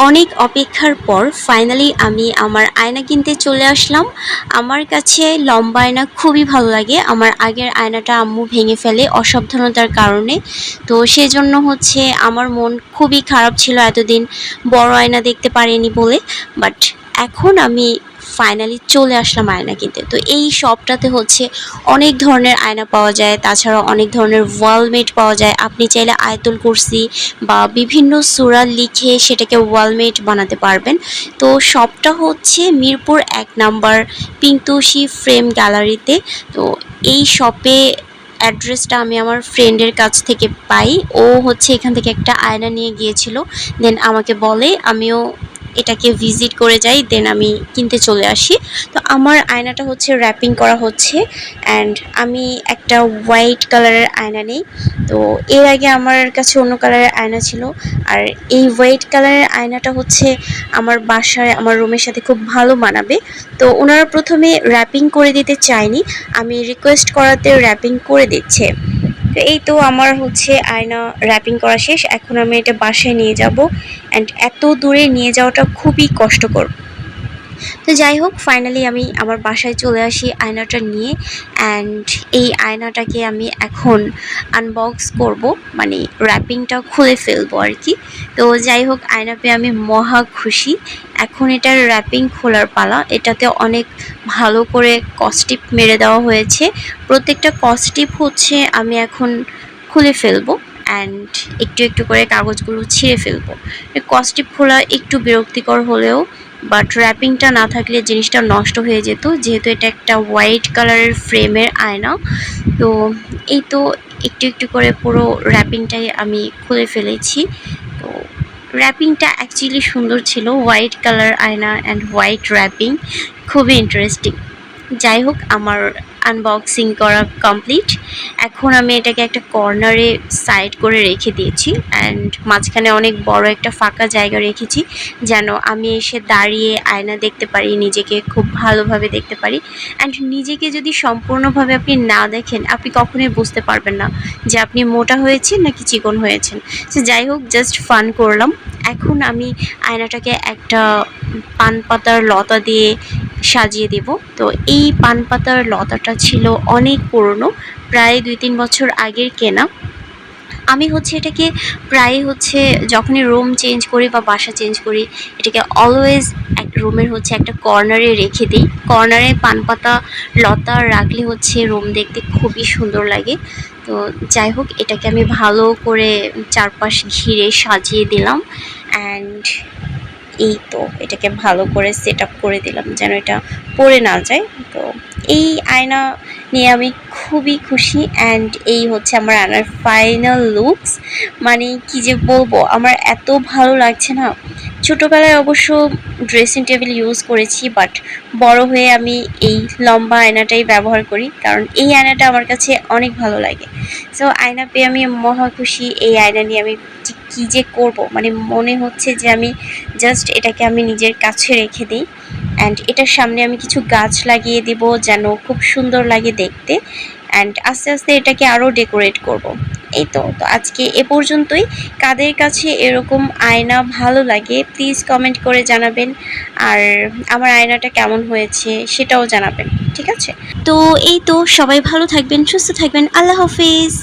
অনেক অপেক্ষার পর ফাইনালি আমি আমার আয়না কিনতে চলে আসলাম। আমার কাছে লম্বা আয়না খুবই ভালো লাগে। আমার আগের আয়নাটা আম্মু ভেঙে ফেলে অসাবধানতার কারণে। তো সেজন্য হচ্ছে আমার মন খুবই খারাপ ছিল এতদিন বড় আয়না দেখতে পারিনি বলে। বাট এখন আমি ফাইনালি চলে আসলাম আয়না কিনতে। তো এই শপটাতে হচ্ছে অনেক ধরনের আয়না পাওয়া যায়, তাছাড়া অনেক ধরনের ওয়ালমেট পাওয়া যায়। আপনি চাইলে আয়তুল কুরসি বা বিভিন্ন সূরা লিখে সেটাকে ওয়ালমেট বানাতে পারবেন। তো শপটা হচ্ছে মিরপুর ১ নাম্বার পিন্তুসি ফ্রেম গ্যালারিতে। তো এই শপে অ্যাড্রেসটা আমি আমার ফ্রেন্ডের কাছ থেকে পাই। ও হচ্ছে এখান থেকে একটা আয়না নিয়ে গিয়েছিল, দেন আমাকে বলে, আমিও এটাকে ভিজিট করে যাই, দেন আমি কিনতে চলে আসি। তো আমার আয়নাটা হচ্ছে র্যাপিং করা হচ্ছে, অ্যান্ড আমি একটা হোয়াইট কালারের আয়না নেই। তো এর আগে আমার কাছে অন্য কালারের আয়না ছিল, আর এই হোয়াইট কালারের আয়নাটা হচ্ছে আমার বাসায় আমার রুমের সাথে খুব ভালো মানাবে। তো ওনারা প্রথমে র্যাপিং করে দিতে চায়নি, আমি রিকোয়েস্ট করাতে র্যাপিং করে দিচ্ছে। তো এই তো আমার হচ্ছে আয়না র্যাপিং করা শেষ। এখন আমি এটা বাসায় নিয়ে যাব, অ্যান্ড এত দূরে নিয়ে যাওয়াটা খুবই কষ্টকর। তো যাই হোক, ফাইনালি আমি আমার বাসায় চলে আসি আয়নাটা নিয়ে, অ্যান্ড এই আয়নাটাকে আমি এখন আনবক্স করব, মানে র্যাপিংটা খুলে ফেলবো আর কি। তো যাই হোক, আয়না পেয়ে আমি মহা খুশি। এখন এটার র্যাপিং খোলার পালা। এটাতে অনেক ভালো করে কস্টিপ মেরে দেওয়া হয়েছে। প্রত্যেকটা কস্টিপ হচ্ছে আমি এখন খুলে ফেলবো, অ্যান্ড একটু একটু করে কাগজগুলো ছিঁড়ে ফেলবো। কস্টিপ খোলা একটু বিরক্তিকর হলেও, বাট র্যাপিংটা না থাকলে জিনিসটা নষ্ট হয়ে যেত, যেহেতু এটা একটা হোয়াইট কালারের ফ্রেমের আয়না। তো এই তো একটু একটু করে পুরো র্যাপিংটাই আমি খুলে ফেলেছি। তো র্যাপিংটা অ্যাকচুয়ালি সুন্দর ছিল, হোয়াইট কালার আয়না অ্যান্ড হোয়াইট র্যাপিং, খুবই ইন্টারেস্টিং। যাই হোক, আমার আনবক্সিং করা কমপ্লিট। এখন আমি এটাকে একটা কর্নারে সাইড করে রেখে দিয়েছি, অ্যান্ড মাঝখানে অনেক বড় একটা ফাঁকা জায়গা রেখেছি, যেন আমি এসে দাঁড়িয়ে আয়না দেখতে পারি, নিজেকে খুব ভালোভাবে দেখতে পারি। অ্যান্ড নিজেকে যদি সম্পূর্ণভাবে আপনি না দেখেন, আপনি কখনোই বুঝতে পারবেন না যে আপনি মোটা হয়েছেন নাকি চিকন হয়েছেন। তো যাই হোক, জাস্ট ফান করলাম। এখন আমি আয়নাটাকে একটা পান পাতার লতা দিয়ে সাজিয়ে দেব। তো এই পান পাতার লতাটা ছিল অনেক পুরনো, প্রায় ২-৩ বছর আগের কেনা। আমি হচ্ছে এটাকে প্রায় হচ্ছে যখনই রুম চেঞ্জ করি বা বাসা চেঞ্জ করি, এটাকে অলওয়েজ এক রুমের হচ্ছে একটা কর্নারে রেখে দিই। কর্নারে পান পাতা লতা রাখলে হচ্ছে রুম দেখতে খুবই সুন্দর লাগে। তো যাই হোক, এটাকে আমি ভালো করে চারপাশ ঘিরে সাজিয়ে দিলাম, অ্যান্ড এই তো এটাকে ভালো করে সেট আপ করে দিলাম যেন এটা পড়ে না যায়। তো এই আয়না নিয়ে আমি খুবই খুশি, অ্যান্ড এই হচ্ছে আমার আয়নার ফাইনাল লুকস। মানে কি যে বলবো, আমার এত ভালো লাগছে না। ছোটোবেলায় অবশ্য ড্রেসিং টেবিল ইউজ করেছি, বাট বড় হয়ে আমি এই লম্বা আয়নাটাই ব্যবহার করি, কারণ এই আয়নাটা আমার কাছে অনেক ভালো লাগে। সো আয়না পেয়ে আমি মহা খুশি। এই আয়না নিয়ে আমি কী যে করবো, মানে মনে হচ্ছে যে আমি জাস্ট এটাকে আমি নিজের কাছে রেখে দিই, অ্যান্ড এটার সামনে আমি কিছু গাছ লাগিয়ে দেব যেন খুব সুন্দর লাগে দেখতে, অ্যান্ড আস্তে আস্তে এটাকে আরও ডেকোরেট করব। এই তো তো আজকে এ পর্যন্তই। কাদের কাছে এরকম আয়না ভালো লাগে প্লিজ কমেন্ট করে জানাবেন, আর আমার আয়নাটা কেমন হয়েছে সেটাও জানাবেন, ঠিক আছে? তো এই তো, সবাই ভালো থাকবেন, সুস্থ থাকবেন, আল্লাহ হাফিজ।